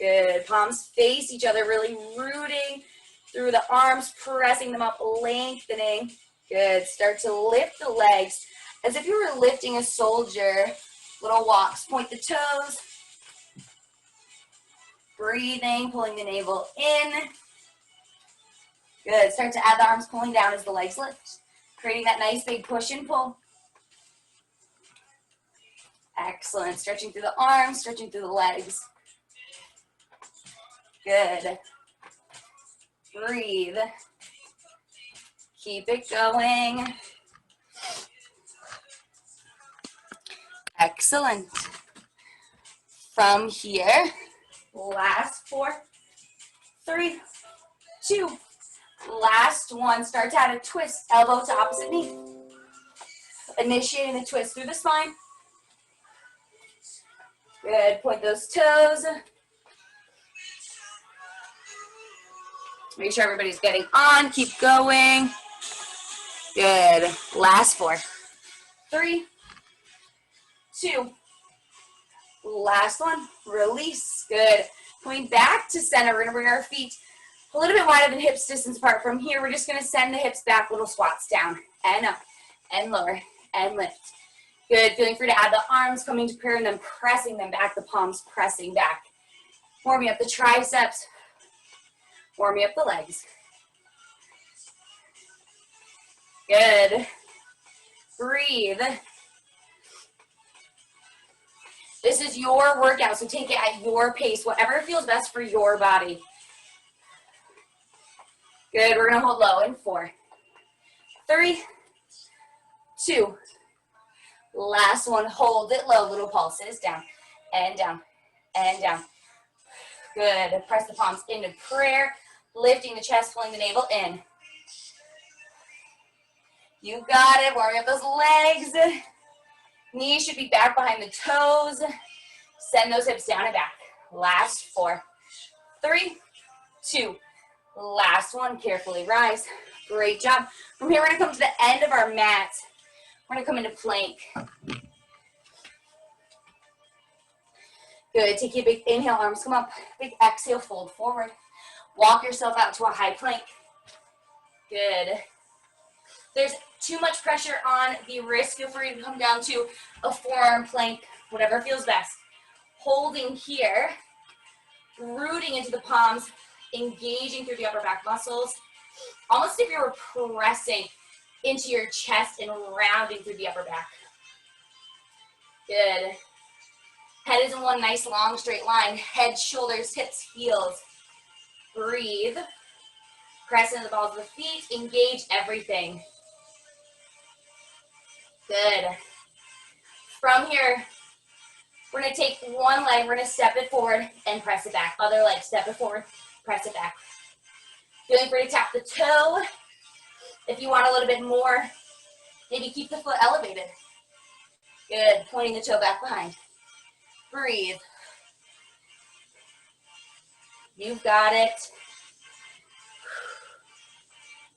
Good. Palms face each other, really rooting through the arms, pressing them up, lengthening. Good. Start to lift the legs as if you were lifting a soldier. Little walks. Point the toes. Breathing, pulling the navel in. Good. Start to add the arms pulling down as the legs lift. Creating that nice big push and pull. Excellent. Stretching through the arms, stretching through the legs. Good. Breathe. Keep it going. Excellent. From here, last 4, 3, 2, last 1. Start to add a twist, elbow to opposite knee. Initiating the twist through the spine. Good, point those toes. Make sure everybody's getting on, keep going. Good, last 4, 3, 2, last 1, release, good. Coming back to center, we're gonna bring our feet a little bit wider than hips distance apart. From here, we're just gonna send the hips back, little squats down, and up, and lower, and lift. Good, feeling free to add the arms coming to prayer and then pressing them back, the palms pressing back. Warming up the triceps, warming up the legs. Good. Breathe. This is your workout, so take it at your pace, whatever feels best for your body. Good, we're gonna hold low in 4, 3, 2, last 1, hold it low, little pulses, down, and down, and down. Good, press the palms into prayer, lifting the chest, pulling the navel in. You got it, warming up those legs. Knees should be back behind the toes. Send those hips down and back. Last 4, 3, 2, last 1, carefully rise. Great job. From here, we're gonna come to the end of our mat. We're gonna come into plank. Good, take a big inhale, arms come up. Big exhale, fold forward. Walk yourself out to a high plank. Good. There's too much pressure on the wrist, feel free to come down to a forearm plank, whatever feels best. Holding here, rooting into the palms, engaging through the upper back muscles, almost if you were pressing into your chest and rounding through the upper back. Good. Head is in one nice long straight line. Head, shoulders, hips, heels. Breathe. Press into the balls of the feet. Engage everything. Good. From here, we're going to take one leg, we're going to step it forward and press it back. Other leg, step it forward, press it back. Feeling free to tap the toe. If you want a little bit more, maybe keep the foot elevated. Good, pointing the toe back behind. Breathe. You've got it.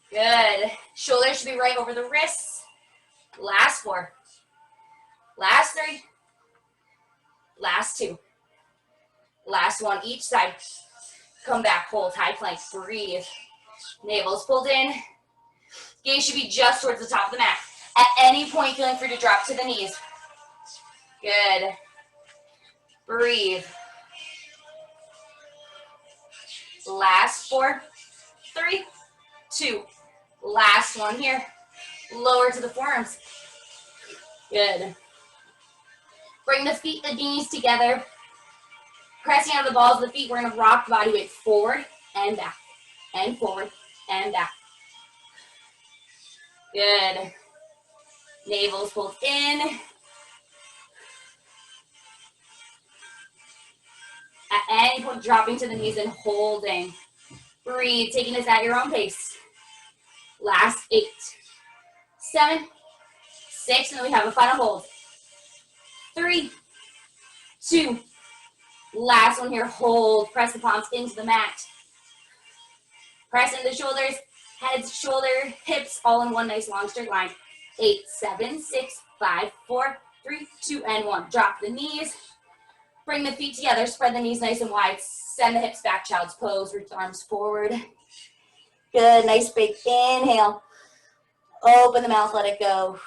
Good. Shoulders should be right over the wrists. Last 4. Last 3. Last 2. Last 1 each side. Come back, hold, high plank, breathe. Navel's pulled in. Gaze should be just towards the top of the mat. At any point, feeling free to drop to the knees. Good. Breathe. Last 4, 3, 2. Last 1 here. Lower to the forearms. Good. Bring the feet, the knees together. Pressing out the balls of the feet, we're going to rock the body weight forward and back, and forward and back. Good. Navel's pulled in. At any point, dropping to the knees and holding. Breathe, taking this at your own pace. Last 8, 7, 6, and then we have a final hold. 3, 2, last 1 here, hold. Press the palms into the mat. Press into the shoulders, heads, shoulder, hips, all in one nice long straight line. 8, 7, 6, 5, 4, 3, 2, and 1. Drop the knees. Bring the feet together, spread the knees nice and wide. Send the hips back, child's pose. Reach the arms forward. Good, nice big inhale. Open the mouth, let it go.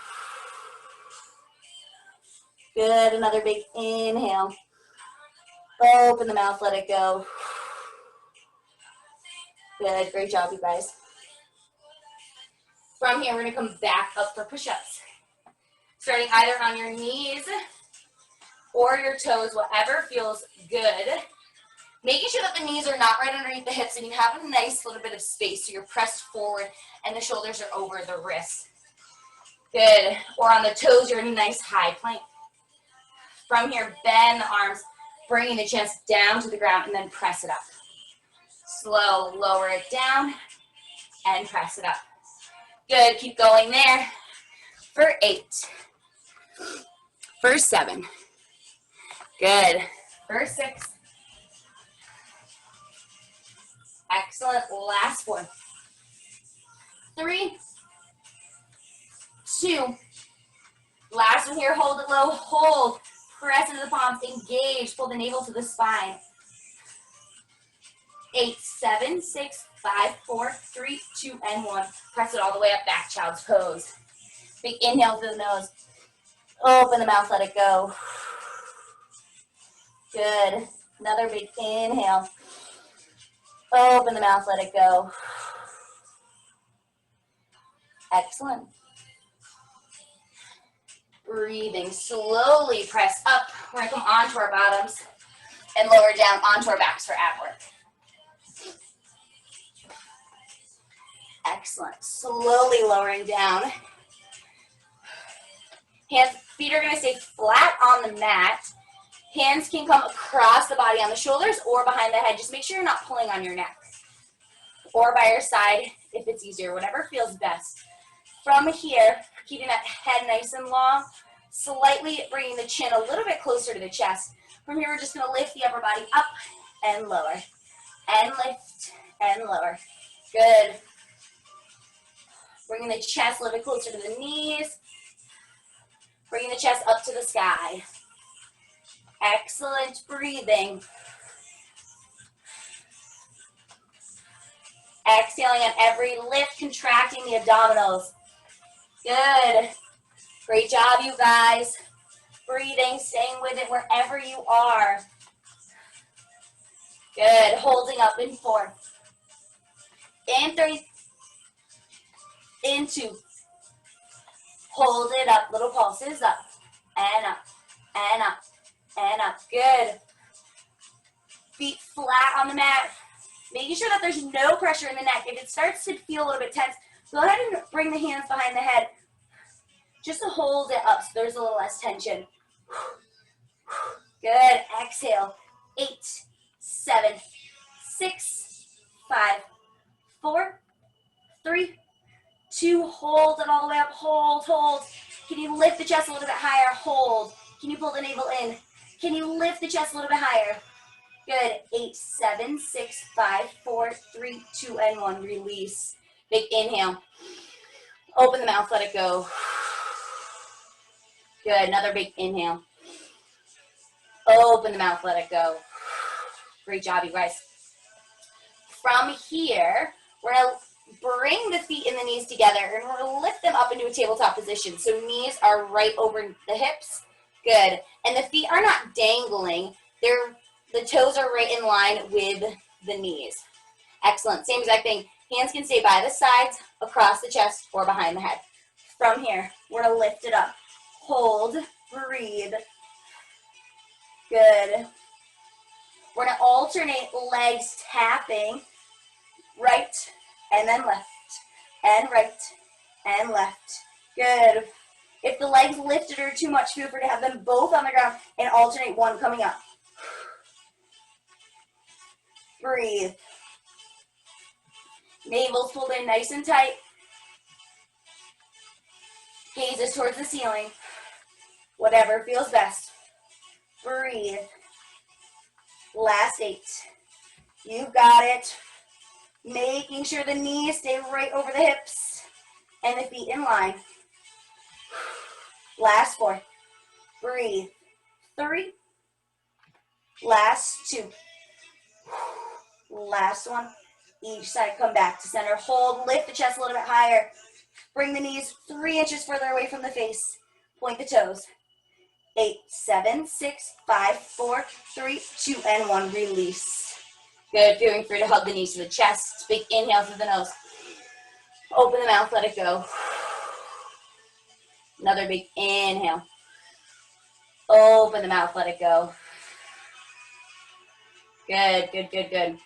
Good, another big inhale. Open the mouth, let it go. Good, great job, you guys. From here, we're gonna come back up for push-ups. Starting either on your knees or your toes, whatever feels good. Making sure that the knees are not right underneath the hips and you have a nice little bit of space so you're pressed forward and the shoulders are over the wrists. Good. Or on the toes, you're in a nice high plank. From here, bend the arms, bringing the chest down to the ground and then press it up. Slow, lower it down and press it up. Good, keep going there. For 8. For 7. Good. For 6. Excellent. Last 4. 3, 2. Last one here. Hold it low. Hold. Press into the palms. Engage. Pull the navel to the spine. 8, 7, 6, 5, 4, 3, 2, and 1. Press it all the way up. Back child's pose. Big inhale through the nose. Open the mouth. Let it go. Good. Another big inhale. Open the mouth, let it go. Excellent. Breathing, slowly press up. We're gonna come onto our bottoms and lower down onto our backs for ab work. Excellent. Slowly lowering down. Hands, feet are gonna stay flat on the mat. Hands can come across the body on the shoulders or behind the head. Just make sure you're not pulling on your neck. Or by your side if it's easier, whatever feels best. From here, keeping that head nice and long, slightly bringing the chin a little bit closer to the chest. From here, we're just gonna lift the upper body up and lower. And lift and lower. Good. Bringing the chest a little bit closer to the knees. Bringing the chest up to the sky. Excellent breathing. Exhaling on every lift, contracting the abdominals. Good. Great job, you guys. Breathing, staying with it wherever you are. Good. Holding up in 4. In 3. In 2. Hold it up. Little pulses up. And up. And up. And up. Good. Feet flat on the mat. Making sure that there's no pressure in the neck. If it starts to feel a little bit tense, go ahead and bring the hands behind the head just to hold it up so there's a little less tension. Good. Exhale. 8, 7, 6, 5, 4, 3, 2. Hold it all the way up. Hold, hold. Can you lift the chest a little bit higher? Hold. Can you pull the navel in? Can you lift the chest a little bit higher? Good. 8, 7, 6, 5, 4, 3, 2, and 1. Release. Big inhale. Open the mouth. Let it go. Good. Another big inhale. Open the mouth. Let it go. Great job, you guys. From here, we're going to bring the feet and the knees together, and we're going to lift them up into a tabletop position. So knees are right over the hips. Good. And the feet are not dangling. The toes are right in line with the knees. Excellent. Same exact thing. Hands can stay by the sides, across the chest, or behind the head. From here, we're going to lift it up. Hold. Breathe. Good. We're going to alternate legs tapping right and then left and right and left. Good. If the legs lifted are too much, feel free to have them both on the ground and alternate one coming up. Breathe. Navel's pulled in nice and tight. Gazes towards the ceiling. Whatever feels best. Breathe. Last 8. You've got it. Making sure the knees stay right over the hips and the feet in line. Last 4. Breathe. 3. Last 2. Last one. Each side, come back to center. Hold, lift the chest a little bit higher. Bring the knees 3 inches further away from the face. Point the toes. 8, 7, 6, 5, 4, 3, 2, and 1. Release. Good. Feeling free to hug the knees to the chest. Big inhale through the nose. Open the mouth, let it go. Another big inhale. Open the mouth, let it go. Good, good, good, good.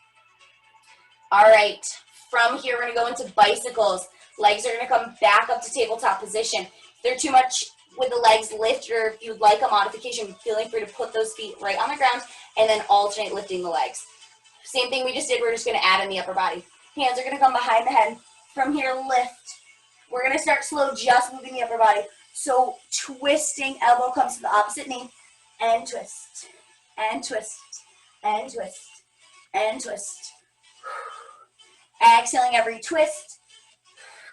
All right. From here, we're going to go into bicycles. Legs are going to come back up to tabletop position. If they're too much with the legs, lift, or if you'd like a modification, feeling free to put those feet right on the ground and then alternate lifting the legs. Same thing we just did, we're just going to add in the upper body. Hands are going to come behind the head. From here, lift. We're going to start slow, just moving the upper body. So twisting, elbow comes to the opposite knee, and twist, and twist, and twist, and twist. Exhaling every twist.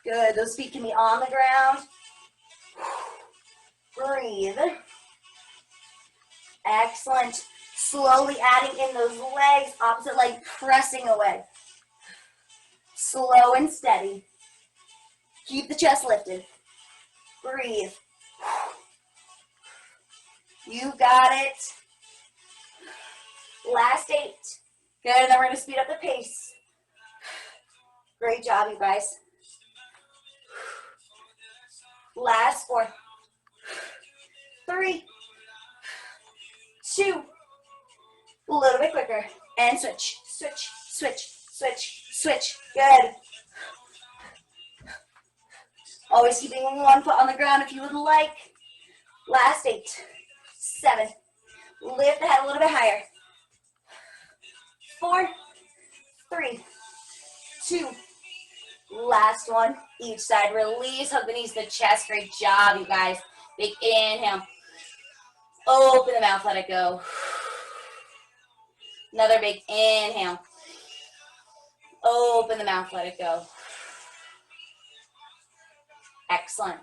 Good, those feet can be on the ground. Breathe. Excellent. Slowly adding in those legs, opposite leg pressing away. Slow and steady. Keep the chest lifted. Breathe. You got it. Last 8. Good, and then we're going to speed up the pace. Great job, you guys. Last 4. 3, 2. A little bit quicker. And switch, switch, switch, switch, switch. Good. Always keeping one foot on the ground if you would like. Last 8, 7. Lift the head a little bit higher. 4, 3, 2. Last one. Each side. Release. Hug the knees to the chest. Great job, you guys. Big inhale. Open the mouth. Let it go. Another big inhale. Open the mouth. Let it go. Excellent.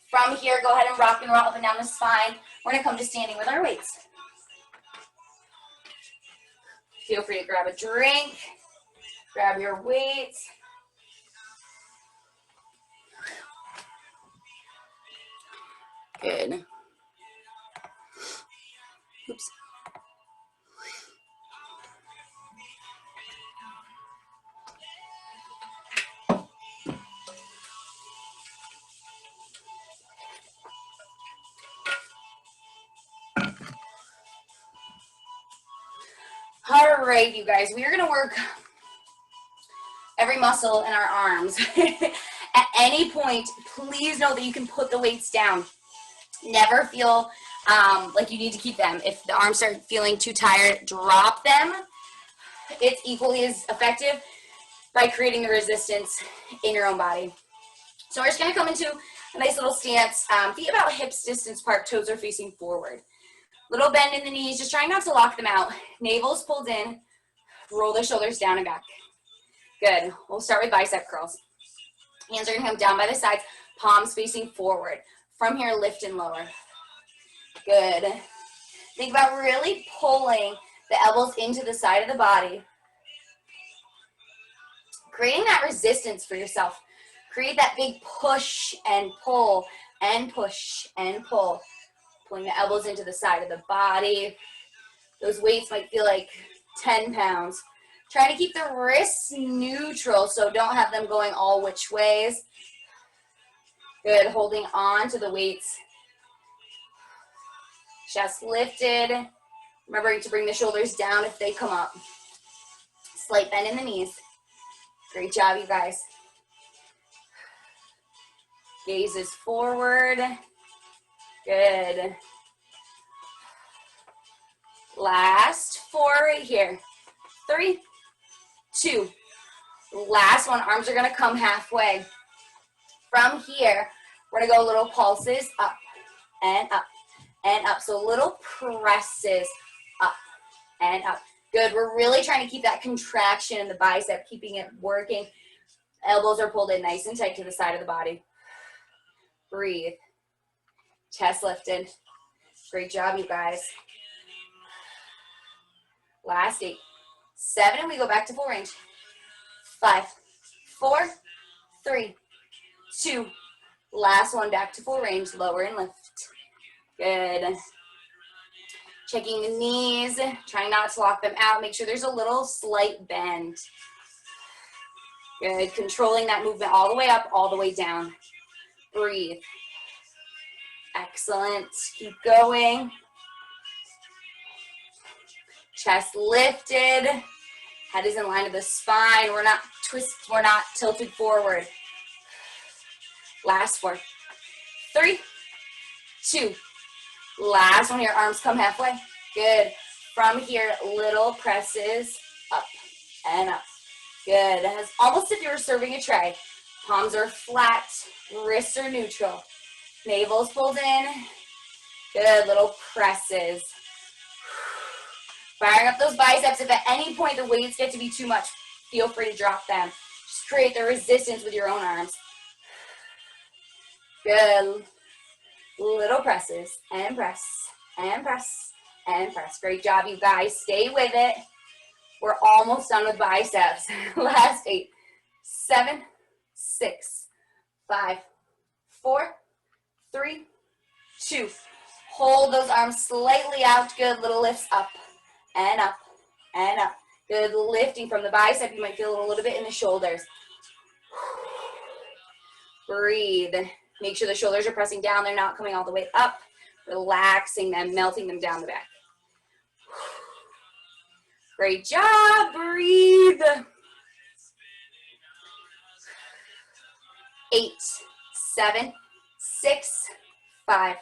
From here, go ahead and rock and roll up and down the spine. We're going to come to standing with our weights. Feel free to grab a drink. Grab your weights. Good. Oops. All right, you guys, we are going to work every muscle in our arms. At any point, please know that you can put the weights down. Never feel like you need to keep them. If the arms start feeling too tired, drop them. It's equally as effective by creating the resistance in your own body. So we're just going to come into a nice little stance. Feet about hips distance apart, toes are facing forward. Little bend in the knees, just trying not to lock them out. Navel's pulled in, roll the shoulders down and back. Good. We'll start with bicep curls. Hands are going to come down by the sides, palms facing forward. From here, lift and lower. Good. Think about really pulling the elbows into the side of the body. Creating that resistance for yourself. Create that big push and pull and push and pull. Pulling the elbows into the side of the body. Those weights might feel like 10 pounds. Try to keep the wrists neutral, so don't have them going all which ways. Good, holding on to the weights. Chest lifted. Remembering to bring the shoulders down if they come up. Slight bend in the knees. Great job, you guys. Gaze is forward. Good. Last 4 right here. 3, 2. Last one. Arms are going to come halfway. From here, we're going to go little pulses up and up and up. So little presses up and up. Good. We're really trying to keep that contraction in the bicep, keeping it working. Elbows are pulled in nice and tight to the side of the body. Breathe. Chest lifted. Great job, you guys. Last 8, 7, and we go back to full range. 5, 4, 3, 2. Last one, back to full range, lower and lift. Good. Checking the knees, trying not to lock them out. Make sure there's a little slight bend. Good, controlling that movement all the way up, all the way down. Breathe. Excellent, keep going. Chest lifted, head is in line with the spine. We're not tilted forward. Last 4, 3, 2. Last one, your arms come halfway. Good. From here, little presses up and up. Good. It's almost if you were serving a tray. Palms are flat, wrists are neutral. Navel's pulled in. Good. Little presses. Firing up those biceps. If at any point the weights get to be too much, feel free to drop them. Just create the resistance with your own arms. Good. Little presses and press and press and press. Great job, you guys. Stay with it. We're almost done with biceps. Last 8, 7, 6, 5, 4, 3, 2. Hold those arms slightly out. Good. Little lifts up and up and up. Good. Lifting from the bicep. You might feel a little bit in the shoulders. Breathe. Make sure the shoulders are pressing down. They're not coming all the way up. Relaxing them, melting them down the back. Great job. Breathe. 8, 7, 6, 5,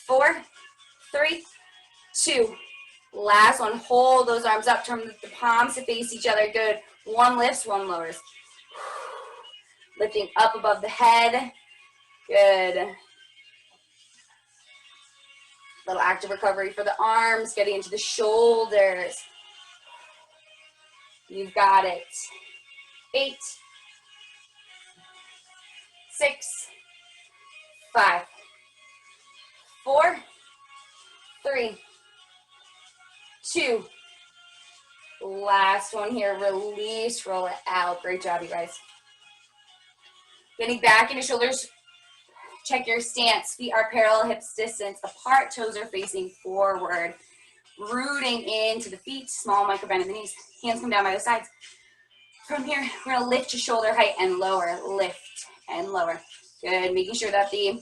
4, 3, 2. Last one. Hold those arms up. Turn the palms to face each other. Good. One lifts, one lowers. Lifting up above the head. Good. Little active recovery for the arms, getting into the shoulders. You've got it. 8, 6, 5, 4, 3, 2. Last one here. Release, roll it out. Great job, you guys. Getting back into shoulders. Check your stance. Feet are parallel, hips distance apart, toes are facing forward. Rooting into the feet, small micro bend in the knees. Hands come down by the sides. From here, we're gonna lift to shoulder height and lower. Lift and lower. Good, making sure that the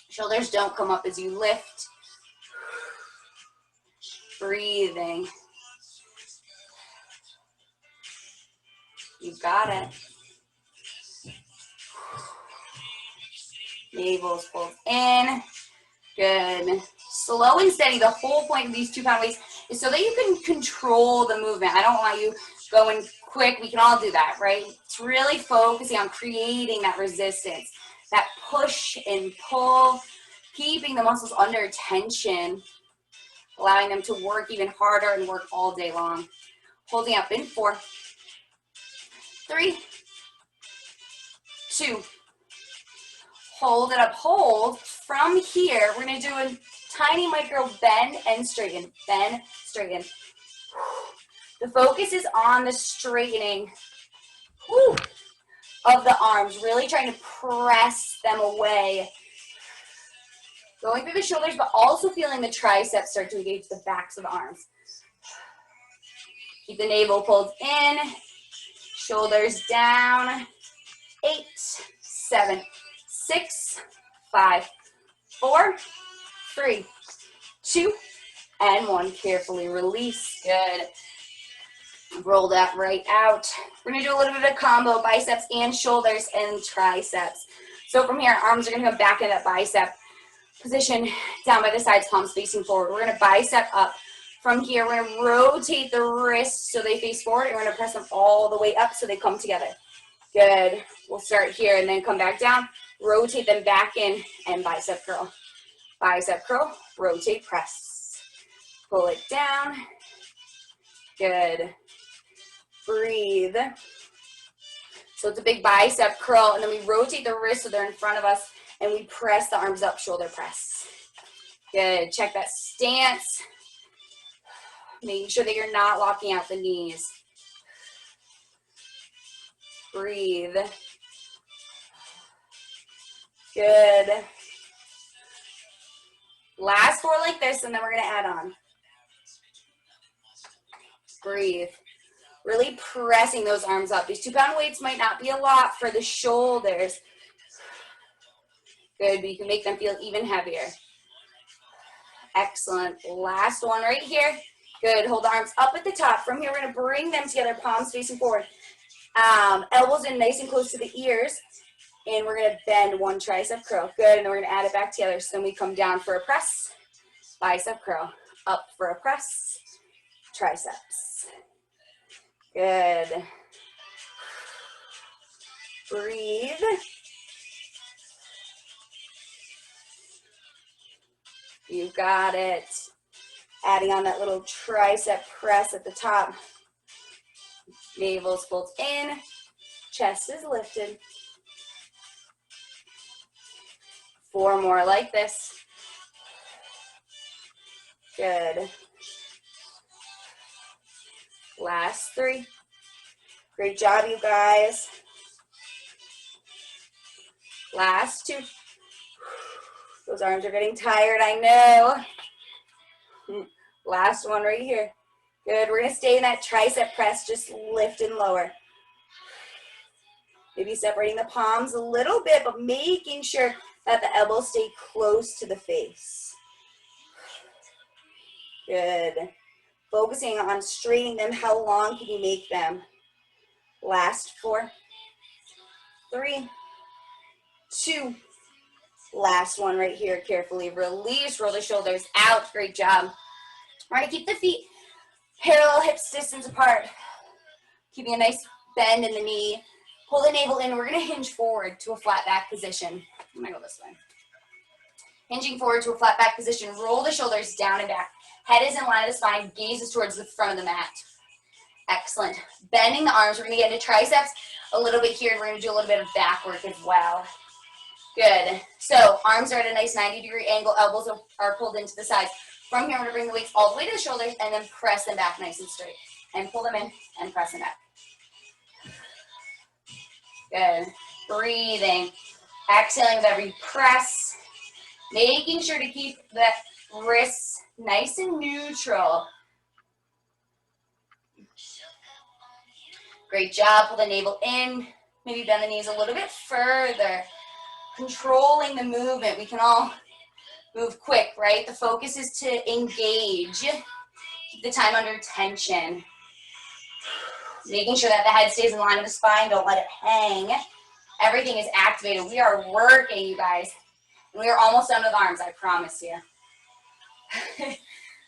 shoulders don't come up as you lift. Breathing. You've got it. Navel's pulled in. Good. Slow and steady. The whole point of these 2-pound weights is so that you can control the movement. I don't want you going quick. We can all do that, right? It's really focusing on creating that resistance, that push and pull, keeping the muscles under tension, allowing them to work even harder and work all day long. Holding up in 4, 3, 2. Hold it up, hold. From here, we're gonna do a tiny micro bend and straighten, bend, straighten. The focus is on the straightening of the arms, really trying to press them away. Going through the shoulders, but also feeling the triceps start to engage the backs of the arms. Keep the navel pulled in, shoulders down. 8, 7, 6, 5, 4, 3, 2, and 1. Carefully release. Good. Roll that right out. We're going to do a little bit of a combo, biceps and shoulders and triceps. So from here, arms are going to come back in that bicep position, down by the sides, palms facing forward. We're going to bicep up. From here, we're going to rotate the wrists so they face forward, and we're going to press them all the way up so they come together. Good. We'll start here and then come back down. Rotate them back in and bicep curl. Bicep curl, rotate, press. Pull it down. Good. Breathe. So it's a big bicep curl, and then we rotate the wrists so they're in front of us, and we press the arms up, shoulder press. Good. Check that stance. Making sure that you're not locking out the knees. Breathe. Good. Last 4 like this, and then we're going to add on. Breathe. Really pressing those arms up. These 2-pound weights might not be a lot for the shoulders. Good, but you can make them feel even heavier. Excellent. Last one right here. Good. Hold the arms up at the top. From here, we're going to bring them together, palms facing forward. Elbows in nice and close to the ears. And we're going to bend one tricep curl. Good. And then we're going to add it back together. So then we come down for a press. Bicep curl. Up for a press. Triceps. Good. Breathe. You got it. Adding on that little tricep press at the top. Navel's pulled in. Chest is lifted. 4 more like this. Good. Last 3. Great job, you guys. Last 2. Those arms are getting tired, I know. Last one right here. Good, we're gonna stay in that tricep press, just lift and lower. Maybe separating the palms a little bit, but making sure that the elbows stay close to the face. Good. Focusing on straightening them. How long can you make them? Last 4, 3, 2. Last one right here. Carefully release. Roll the shoulders out. Great job. We're going to keep the feet parallel, hips distance apart. Keeping a nice bend in the knee. Pull the navel in. We're going to hinge forward to a flat back position. I'm going to go this way. Hinging forward to a flat back position. Roll the shoulders down and back. Head is in line of the spine. Gaze is towards the front of the mat. Excellent. Bending the arms. We're going to get into triceps a little bit here. And we're going to do a little bit of back work as well. Good. So arms are at a nice 90-degree angle. Elbows are pulled into the sides. From here, I'm going to bring the weights all the way to the shoulders and then press them back nice and straight. And pull them in and press them back. Good. Breathing. Exhaling with every press. Making sure to keep the wrists nice and neutral. Great job. Pull the navel in. Maybe bend the knees a little bit further. Controlling the movement. We can all move quick, right? The focus is to engage. Keep the time under tension. Making sure that the head stays in line with the spine. Don't let it hang. Everything is activated. We are working, you guys. And we are almost done with arms, I promise you.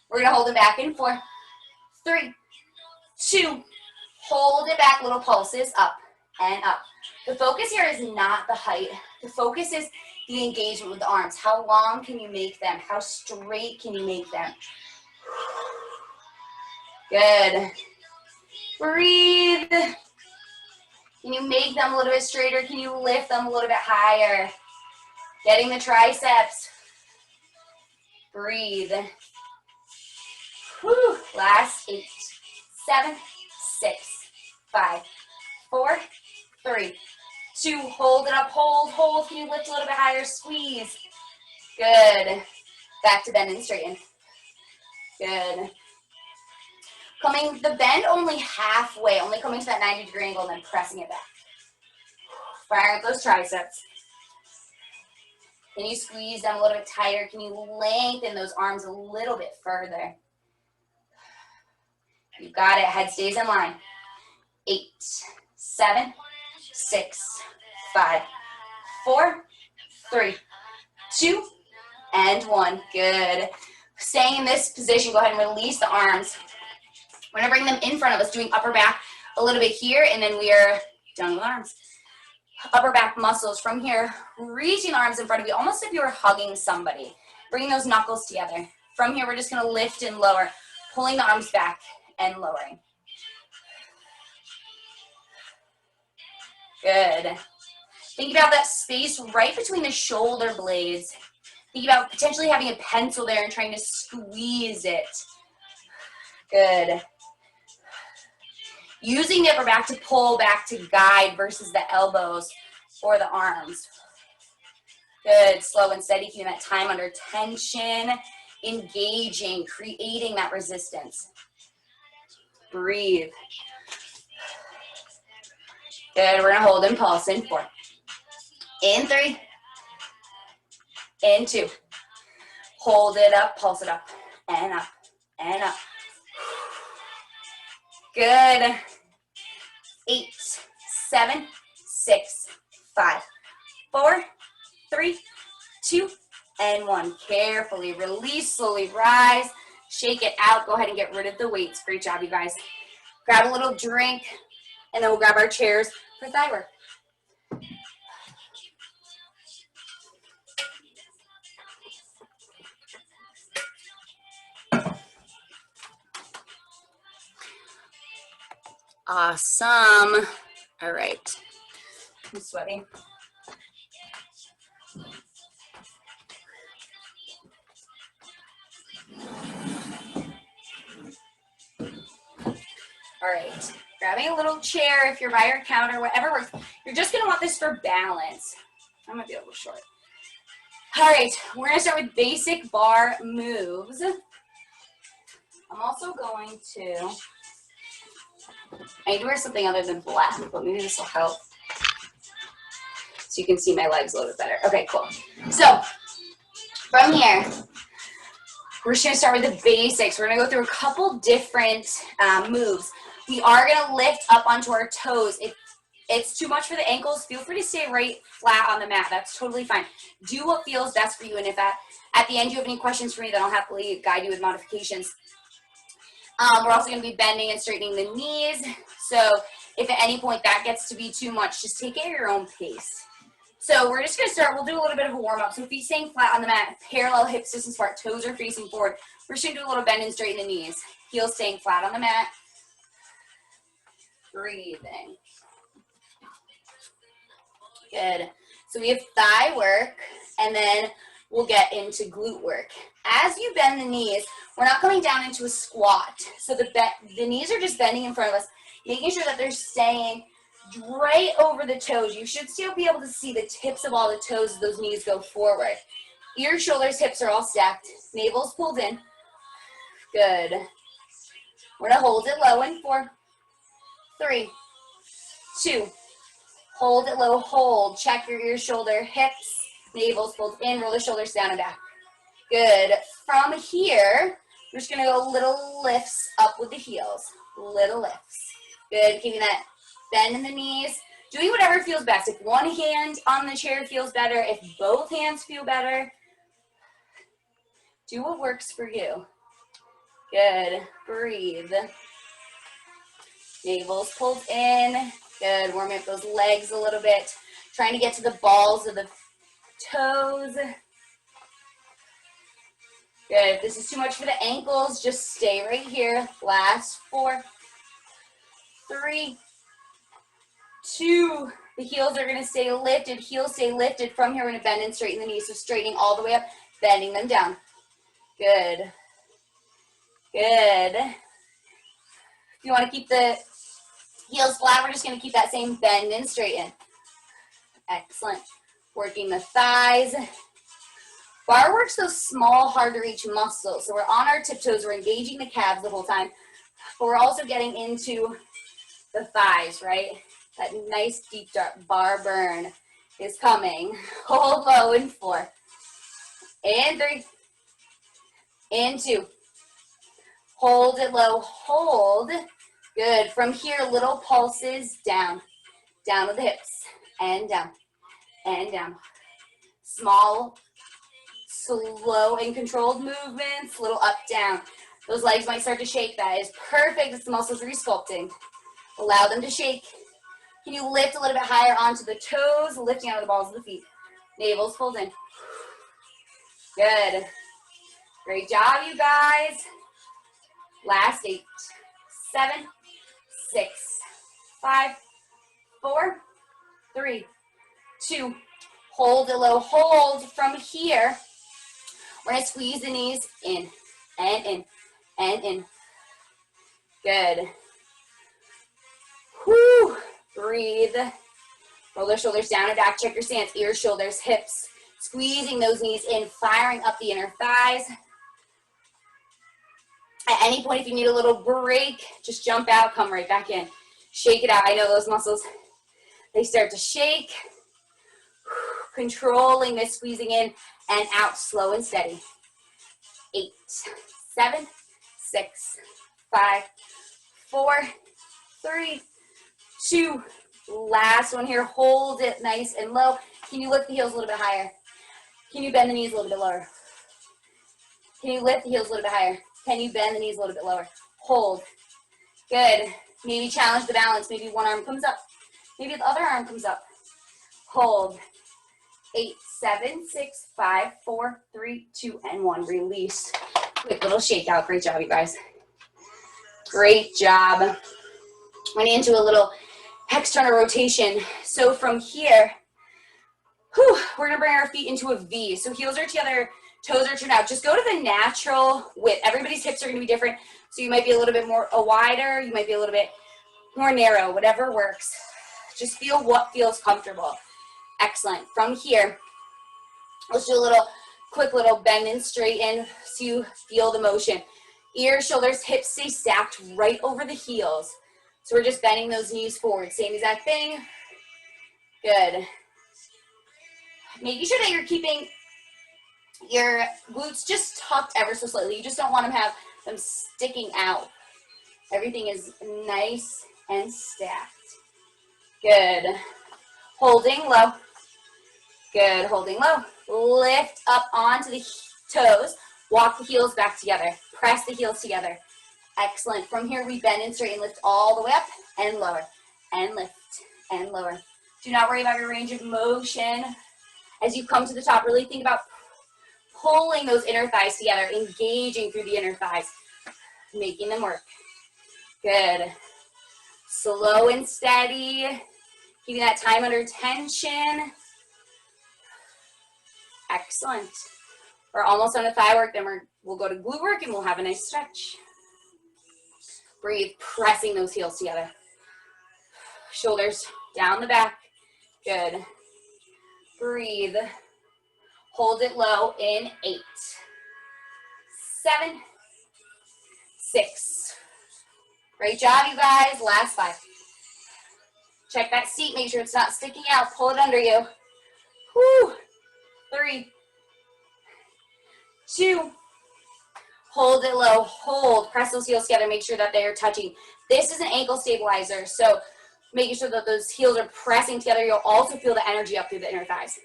We're going to hold it back in 4, 3, 2. Hold it back, little pulses, up and up. The focus here is not the height. The focus is the engagement with the arms. How long can you make them? How straight can you make them? Good. Breathe. Can you make them a little bit straighter? Can you lift them a little bit higher? Getting the triceps. Breathe. Whew. Last 8, 7, 6, 5, 4, 3, 2. Hold it up. Hold, hold. Can you lift a little bit higher? Squeeze. Good. Back to bend and straighten. Good. Coming the bend only halfway, only coming to that 90-degree angle and then pressing it back. Firing up those triceps. Can you squeeze them a little bit tighter? Can you lengthen those arms a little bit further? You got it. Head stays in line. 8, 7, 6, 5, 4, 3, 2, and 1. Good. Staying in this position, go ahead and release the arms. We're going to bring them in front of us, doing upper back a little bit here, and then we are done with arms. Upper back muscles from here, reaching the arms in front of you, almost if you were hugging somebody. Bringing those knuckles together. From here, we're just going to lift and lower, pulling the arms back and lowering. Good. Think about that space right between the shoulder blades. Think about potentially having a pencil there and trying to squeeze it. Good. Using the upper back to pull back to guide versus the elbows or the arms. Good, slow and steady, keeping that time under tension, engaging, creating that resistance. Breathe. Good, we're gonna hold and pulse in 4. In 3. In 2. Hold it up, pulse it up, and up, and up. Good. 8, 7, 6, 5, 4, 3, 2, and 1. Carefully release, slowly rise, shake it out. Go ahead and get rid of the weights. Great job, you guys. Grab a little drink, and then we'll grab our chairs for thigh work. Awesome. All right. I'm sweating. All right, grabbing a little chair if you're by your counter, whatever works. You're just gonna want this for balance. I'm gonna be a little short. All right, we're gonna start with basic bar moves. I'm also going to, I need to wear something other than black, but maybe this will help. So you can see my legs a little bit better. Okay, cool. So from here, we're just gonna start with the basics. We're gonna go through a couple different moves. We are gonna lift up onto our toes. If it's too much for the ankles, feel free to stay right flat on the mat. That's totally fine. Do what feels best for you. And if at the end you have any questions for me, then I'll happily guide you with modifications. We're also gonna be bending and straightening the knees. So if at any point that gets to be too much, just take it at your own pace. So we're just gonna start, we'll do a little bit of a warm up. So feet staying flat on the mat, parallel hips distance apart, toes are facing forward. We're just gonna do a little bend and straighten the knees. Heels staying flat on the mat. Breathing. Good. So we have thigh work, and then we'll get into glute work. As you bend the knees, we're not coming down into a squat. So the knees are just bending in front of us, making sure that they're staying right over the toes. You should still be able to see the tips of all the toes as those knees go forward. Ears, shoulders, hips are all stacked. Navel's pulled in. Good. We're gonna hold it low in 4, 3, 2. Hold it low, hold. Check your ears, shoulder, hips. Navel's pulled in, roll the shoulders down and back. Good. From here, we're just gonna go little lifts up with the heels. Little lifts. Good, keeping that bend in the knees. Doing whatever feels best. If one hand on the chair feels better, if both hands feel better, do what works for you. Good. Breathe. Navel's pulled in. Good. Warming up those legs a little bit. Trying to get to the balls of the toes. Good. If this is too much for the ankles, just stay right here. Last 4, 3, 2. The heels are going to stay lifted. Heels stay lifted. From here, we're going to bend and straighten the knees. So straightening all the way up, bending them down. Good. Good. If you want to keep the heels flat, we're just going to keep that same bend and straighten. Excellent. Working the thighs. Bar works those small, hard to reach muscles. So we're on our tiptoes. We're engaging the calves the whole time. But we're also getting into the thighs, right? That nice deep dark bar burn is coming. Hold low in 4. And 3. And 2. Hold it low. Hold. Good. From here, little pulses down. Down with the hips. And down. And down. Small, slow and controlled movements. Little up, down. Those legs might start to shake. That is perfect. It's the muscles re-sculpting. Allow them to shake. Can you lift a little bit higher onto the toes, lifting out of the balls of the feet. Navel's pulled in. Good. Great job, you guys. Last 8, 7, 6, 5, 4, 3, 2. Hold it low. Hold. From here, we're going to squeeze the knees in and in and in. Good. Whew. Breathe. Roll their shoulders down and back. Check your stance. Ears, shoulders, hips. Squeezing those knees in, firing up the inner thighs. At any point, if you need a little break, just jump out, come right back in. Shake it out. I know those muscles, they start to shake. Controlling this, squeezing in and out, slow and steady. 8, 7, 6, 5, 4, 3, 2. Last one here. Hold it nice and low. Can you lift the heels a little bit higher? Can you bend the knees a little bit lower? Can you lift the heels a little bit higher? Can you bend the knees a little bit lower? Hold. Good. Maybe challenge the balance. Maybe one arm comes up. Maybe the other arm comes up. Hold. 8, 7, 6, 5, 4, 3, 2, and 1. Release. Quick little shakeout. Great job, you guys. Great job. Went into a little external rotation. So from here, we're going to bring our feet into a V. So heels are together, toes are turned out. Just go to the natural width. Everybody's hips are going to be different. So you might be a little bit more wider. You might be a little bit more narrow, whatever works. Just feel what feels comfortable. Excellent. From here, let's do a little quick little bend and straighten so you feel the motion. Ears, shoulders, hips stay stacked right over the heels. So we're just bending those knees forward. Same exact thing. Good. Making sure that you're keeping your glutes just tucked ever so slightly. You just don't want to have them sticking out. Everything is nice and stacked. Good. Holding low. Good. Holding low. Lift up onto the toes. Walk the heels back together. Press the heels together. Excellent. From here, we bend and straighten, lift all the way up and lower, and lift and lower. Do not worry about your range of motion. As you come to the top, really think about pulling those inner thighs together, engaging through the inner thighs, making them work. Good. Slow and steady, keeping that time under tension. Excellent. We're almost done with thigh work, then we'll go to glute work and we'll have a nice stretch. Breathe, pressing those heels together. Shoulders down the back. Good. Breathe. Hold it low in 8, 7, 6. Great job, you guys. Last 5. Check that seat. Make sure it's not sticking out. Pull it under you. Whew. 3, 2. Hold it low. Hold. Press those heels together. Make sure that they are touching. This is an ankle stabilizer, so making sure that those heels are pressing together. You'll also feel the energy up through the inner thighs.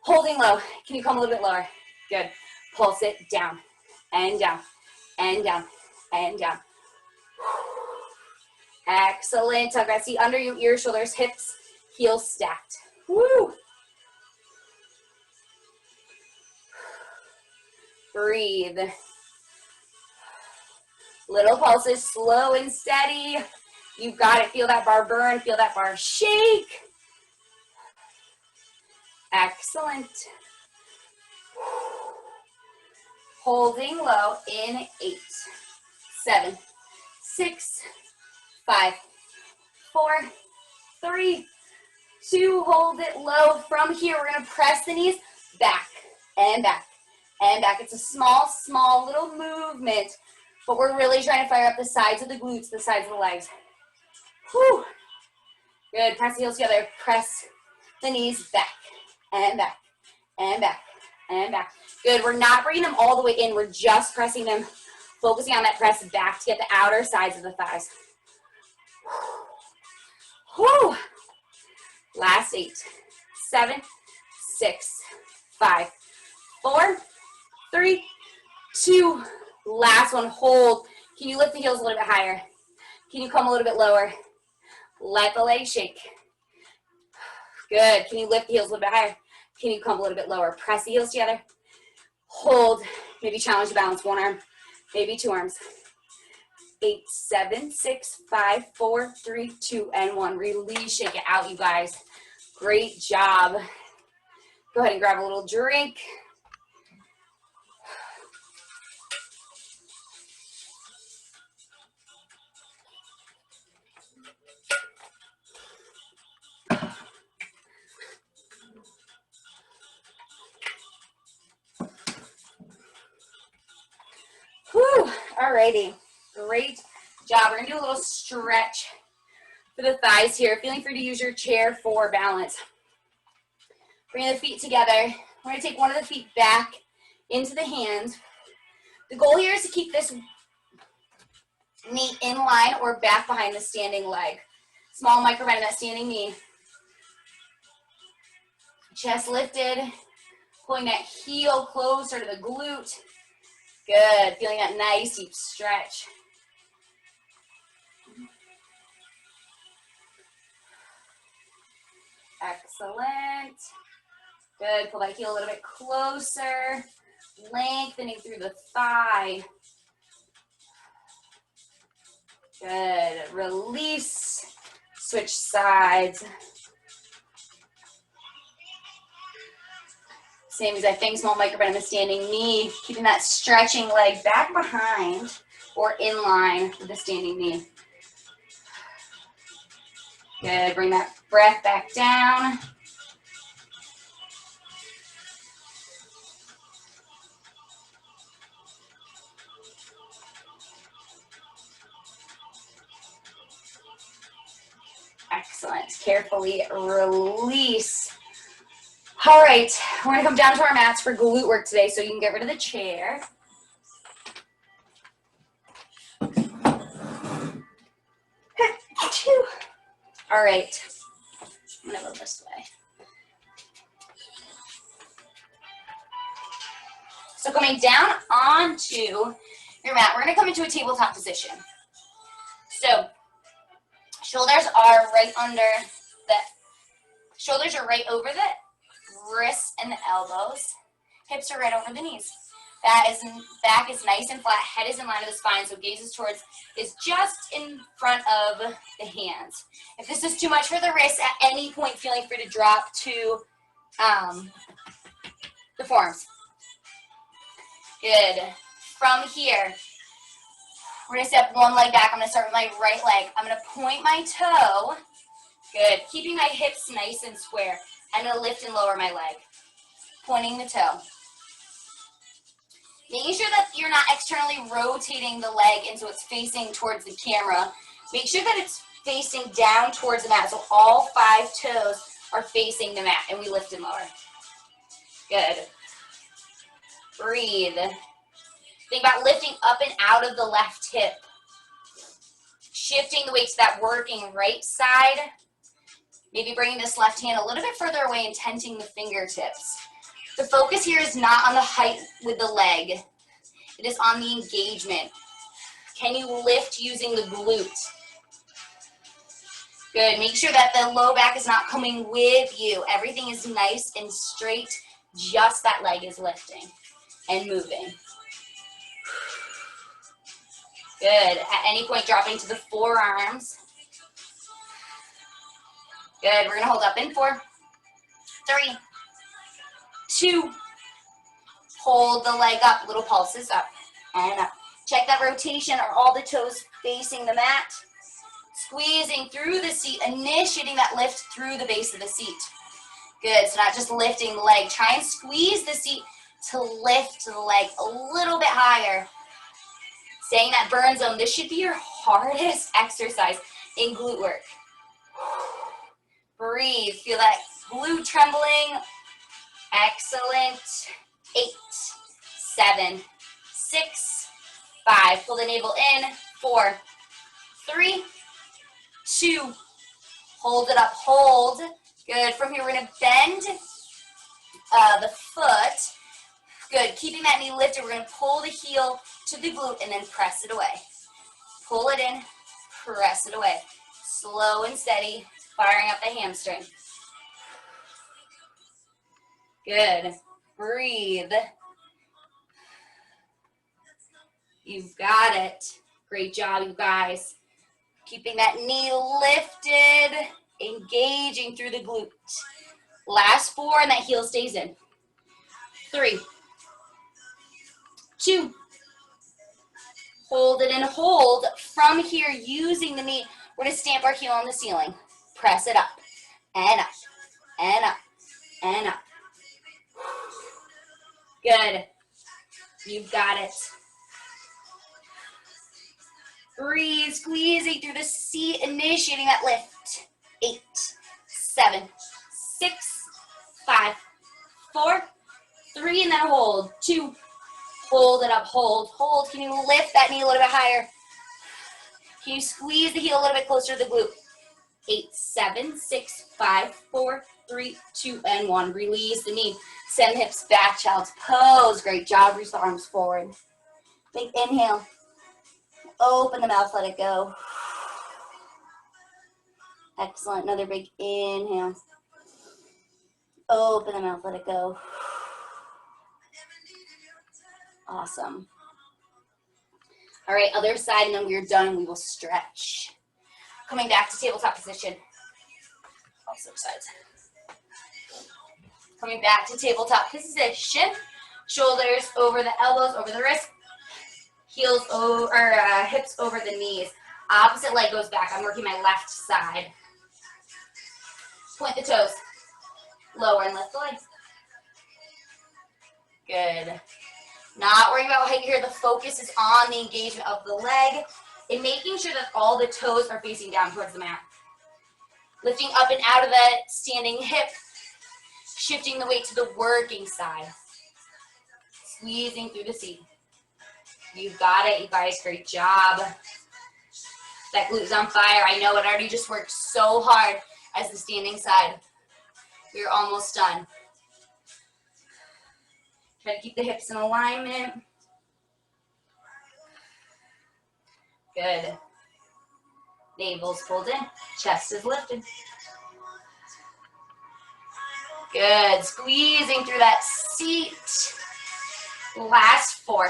Holding low. Can you come a little bit lower? Good. Pulse it down and down and down and down. Excellent. Tuck that seat under you, ears, shoulders, hips, heels stacked. Woo. Breathe. Little pulses, slow and steady. You've got it. Feel that bar burn. Feel that bar shake. Excellent. Holding low in 8, 7, 6, 5, 4, 3, 2. Hold it low. From here, we're going to press the knees back and back and back. It's a small little movement, but we're really trying to fire up the sides of the glutes, the sides of the legs. Whew. Good. Press the heels together. Press the knees back and back and back and back. Good. We're not bringing them all the way in. We're just pressing them, focusing on that press back to get the outer sides of the thighs. Whew. Last 8, 7, 6, 5, 4, 3, 2. Last one. Hold. Can you lift the heels a little bit higher? Can you come a little bit lower? Let the legs shake. Good. Can you lift the heels a little bit higher? Can you come a little bit lower? Press the heels together. Hold. Maybe challenge the balance. One arm, maybe 2 arms. 8, 7, 6, 5, 4, 3, 2, and 1. Release. Shake it out, you guys. Great job. Go ahead and grab a little drink. Alrighty, great job. We're gonna do a little stretch for the thighs here. Feeling free to use your chair for balance. Bring the feet together. We're gonna take one of the feet back into the hands. The goal here is to keep this knee in line or back behind the standing leg. Small micro bend in that standing knee. Chest lifted, pulling that heel closer to the glute. Good, feeling that nice deep stretch. Excellent. Good, pull that heel a little bit closer, lengthening through the thigh. Good, release, switch sides. Same exact thing, small micro bend in the standing knee, keeping that stretching leg back behind or in line with the standing knee. Good, bring that breath back down. Excellent, carefully release. All right, we're gonna come down to our mats for glute work today, so you can get rid of the chair. All right, I'm gonna go this way. So coming down onto your mat, we're gonna come into a tabletop position. So shoulders are right under the, shoulders are right over the wrists and the elbows. Hips are right over the knees. Back is nice and flat. Head is in line with the spine, so gaze is just in front of the hands. If this is too much for the wrists, at any point feeling free to drop to the forearms. Good. From here, we're going to step one leg back. I'm going to start with my right leg. I'm going to point my toe. Good. Keeping my hips nice and square. I'm going to lift and lower my leg. Pointing the toe. Making sure that you're not externally rotating the leg and so it's facing towards the camera. Make sure that it's facing down towards the mat. So all 5 toes are facing the mat and we lift and lower. Good. Breathe. Think about lifting up and out of the left hip. Shifting the weight to that working right side. Maybe bringing this left hand a little bit further away and tenting the fingertips. The focus here is not on the height with the leg. It is on the engagement. Can you lift using the glute? Good. Make sure that the low back is not coming with you. Everything is nice and straight. Just that leg is lifting and moving. Good. At any point, dropping to the forearms. Good. We're going to hold up in 4, 3, 2. Hold the leg up. Little pulses up and up. Check that rotation. Are all the toes facing the mat? Squeezing through the seat, initiating that lift through the base of the seat. Good. So not just lifting the leg. Try and squeeze the seat to lift the leg a little bit higher. Staying in that burn zone. This should be your hardest exercise in glute work. Breathe. Feel that glute trembling. Excellent. 8, 7, 6, 5. Pull the navel in. 4, 3, 2. Hold it up. Hold. Good. From here, we're going to bend the foot. Good. Keeping that knee lifted, we're going to pull the heel to the glute and then press it away. Pull it in, press it away. Slow and steady, firing up the hamstring. Good. Breathe. You've got it. Great job, you guys. Keeping that knee lifted, engaging through the glute. Last 4, and that heel stays in. 3, 2. Hold it and hold. From here, using the knee, we're going to stamp our heel on the ceiling. Press it up, and up, and up, and up. Good. You've got it. Breathe, squeezing through the seat, initiating that lift. 8, 7, 6, 5, 4, 3, and then hold. 2, hold it up, hold, hold. Can you lift that knee a little bit higher? Can you squeeze the heel a little bit closer to the glute? 8, 7, 6, 5, 4, 3, 2, and 1. Release the knee. Send the hips back, child's pose. Great job. Reach the arms forward. Big inhale. Open the mouth, let it go. Excellent. Another big inhale. Open the mouth, let it go. Awesome. All right, other side, and then we're done. We will stretch. Coming back to tabletop position. Also sides. Coming back to tabletop position. Shoulders over the elbows, over the wrist. Heels over, hips over the knees. Opposite leg goes back. I'm working my left side. Point the toes. Lower and lift the legs. Good. Not worrying about height here. The focus is on the engagement of the leg and making sure that all the toes are facing down towards the mat. Lifting up and out of that standing hip. Shifting the weight to the working side. Squeezing through the seat. You got it, you guys. Great job. That glute's on fire. I know it already just worked so hard as the standing side. We're almost done. Try to keep the hips in alignment. Good. Navel's pulled in. Chest is lifted. Good. Squeezing through that seat. Last 4.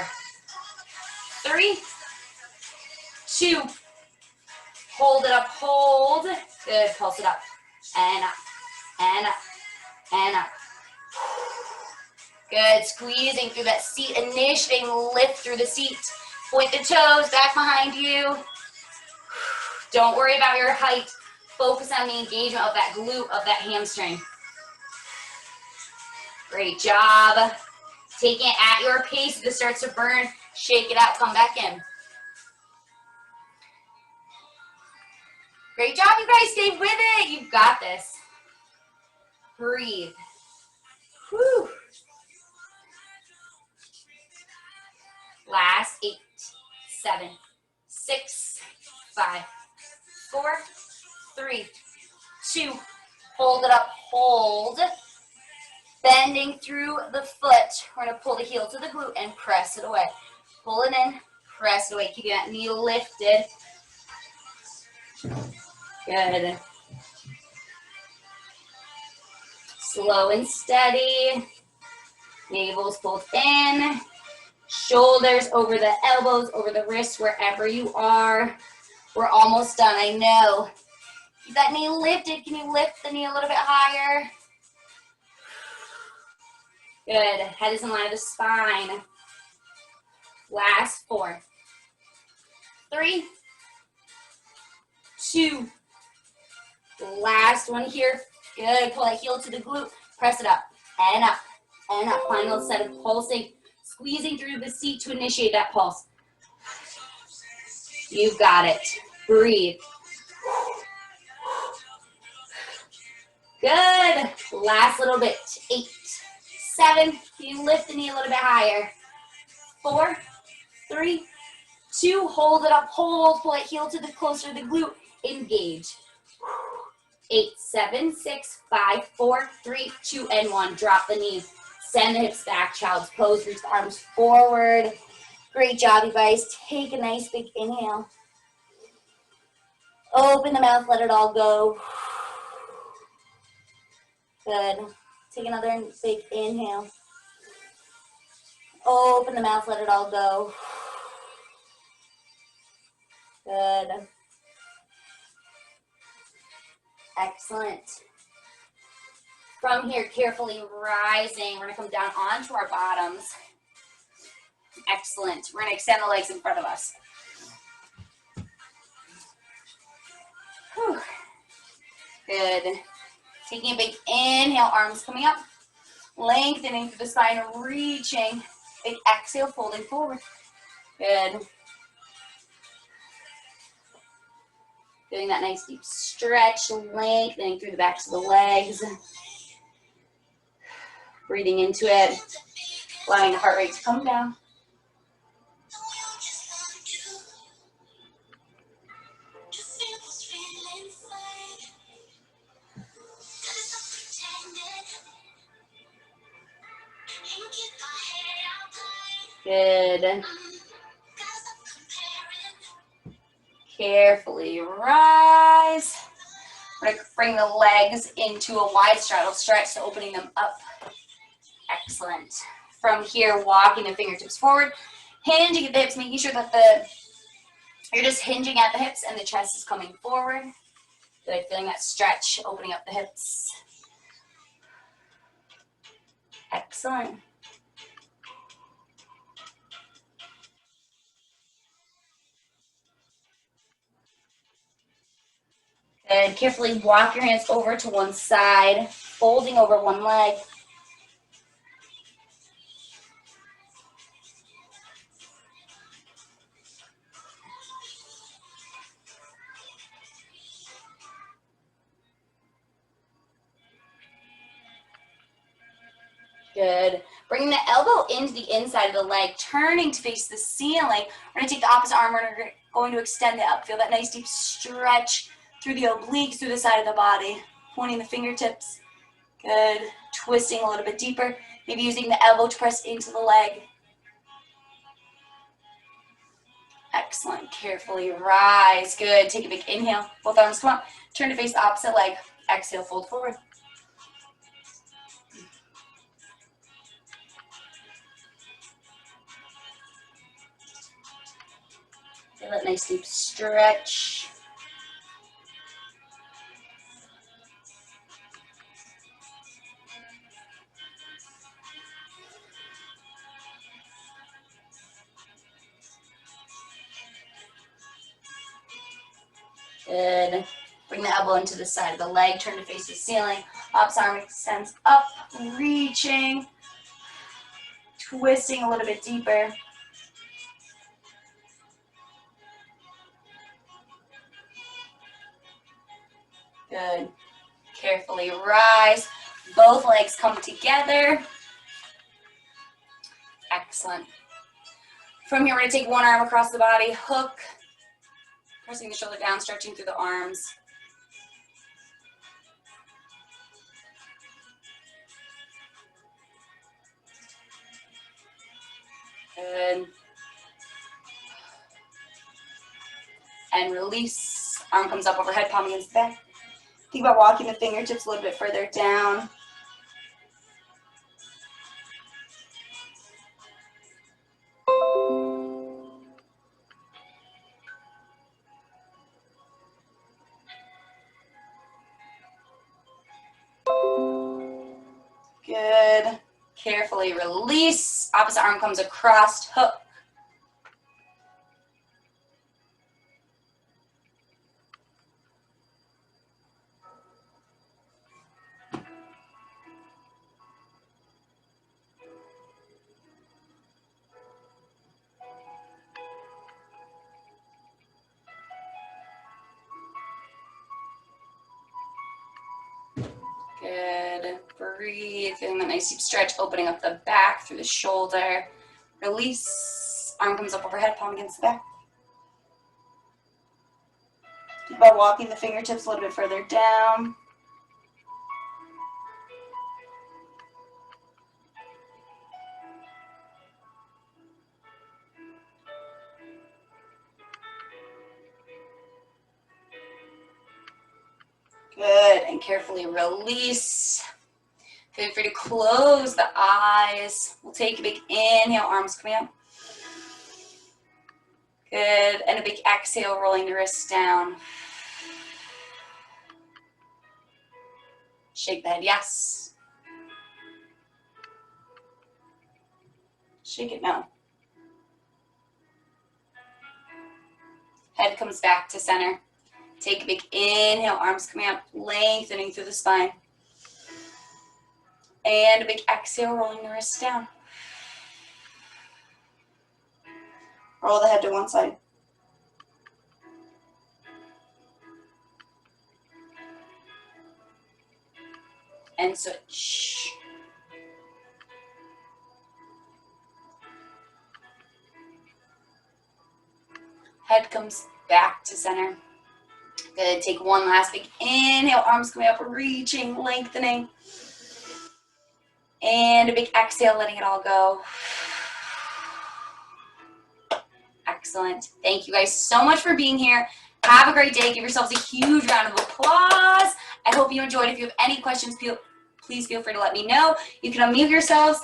3, 2. Hold it up. Hold. Good. Pulse it up. And up. And up. And up. Good. Squeezing through that seat. Initiating lift through the seat. Point the toes back behind you. Don't worry about your height. Focus on the engagement of that glute, of that hamstring. Great job. Taking it at your pace. If it starts to burn, shake it out. Come back in. Great job, you guys. Stay with it. You've got this. Breathe. Whew. Last 8, 7, 6, 5, 4, 3, 2. Hold it up. Hold. Bending through the foot. We're going to pull the heel to the glute and press it away. Pull it in. Press it away. Keeping that knee lifted. Good. Slow and steady. Navel's pulled in. Shoulders over the elbows, over the wrists, wherever you are. We're almost done, I know. Keep that knee lifted. Can you lift the knee a little bit higher? Good. Head is in line with the spine. Last 4. 3, 2. Last one here. Good. Pull that heel to the glute. Press it up and up and up. Final set of pulsing. Squeezing through the seat to initiate that pulse. You've got it. Breathe. Good. Last little bit. 8, 7. Can you lift the knee a little bit higher? 4, 3, 2. Hold it up. Hold. Pull that heel to the closer to the glute. Engage. 8, 7, 6, 5, 4, 3, 2, and 1. Drop the knees. Send the hips back. Child's pose. Reach the arms forward. Great job, you guys. Take a nice big inhale. Open the mouth. Let it all go. Good. Take another big inhale. Open the mouth. Let it all go. Good. Excellent. From here, carefully rising. We're going to come down onto our bottoms. Excellent. We're going to extend the legs in front of us. Whew. Good. Taking a big inhale, arms coming up. Lengthening through the spine, reaching. Big exhale, folding forward. Good. Feeling that nice deep stretch, lengthening through the backs of the legs. Breathing into it, allowing the heart rate to come down. Good. Carefully rise. We're going to bring the legs into a wide straddle stretch, so opening them up. Excellent. From here, walking the fingertips forward, hinging at the hips, making sure that you're just hinging at the hips and the chest is coming forward. Good, feeling that stretch, opening up the hips. Excellent. Good. Carefully walk your hands over to one side, folding over one leg. Good. Bringing the elbow into the inside of the leg, turning to face the ceiling. We're going to take the opposite arm. We're going to extend it up. Feel that nice deep stretch through the obliques, through the side of the body. Pointing the fingertips. Good. Twisting a little bit deeper. Maybe using the elbow to press into the leg. Excellent. Carefully rise. Good. Take a big inhale. Both arms come up. Turn to face the opposite leg. Exhale, fold forward. Feel that nice deep stretch. Good. Bring the elbow into the side of the leg, turn to face the ceiling. Opposite arm extends up, reaching, twisting a little bit deeper. Good. Carefully rise. Both legs come together. Excellent. From here, we're going to take one arm across the body, hook, pressing the shoulder down, stretching through the arms. Good. And release. Arm comes up overhead, palm against the back. Think about walking the fingertips a little bit further down. Good. Carefully release. Opposite arm comes across, hook. Good. Breathe. Feeling that nice deep stretch, opening up the back through the shoulder. Release. Arm comes up overhead, palm against the back. Think about walking the fingertips a little bit further down. Good. And carefully release. Feel free to close the eyes. We'll take a big inhale, arms coming up. Good. And a big exhale, rolling the wrists down. Shake the head, yes. Shake it, no. Head comes back to center. Take a big inhale, arms coming up, lengthening through the spine. And a big exhale, rolling the wrists down. Roll the head to one side. and switch. Head comes back to center. Good. Take one last big inhale. Arms coming up, reaching, lengthening. And a big exhale, letting it all go. Excellent. Thank you guys so much for being here. Have a great day. Give yourselves a huge round of applause. I hope you enjoyed. If you have any questions, please feel free to let me know. You can unmute yourselves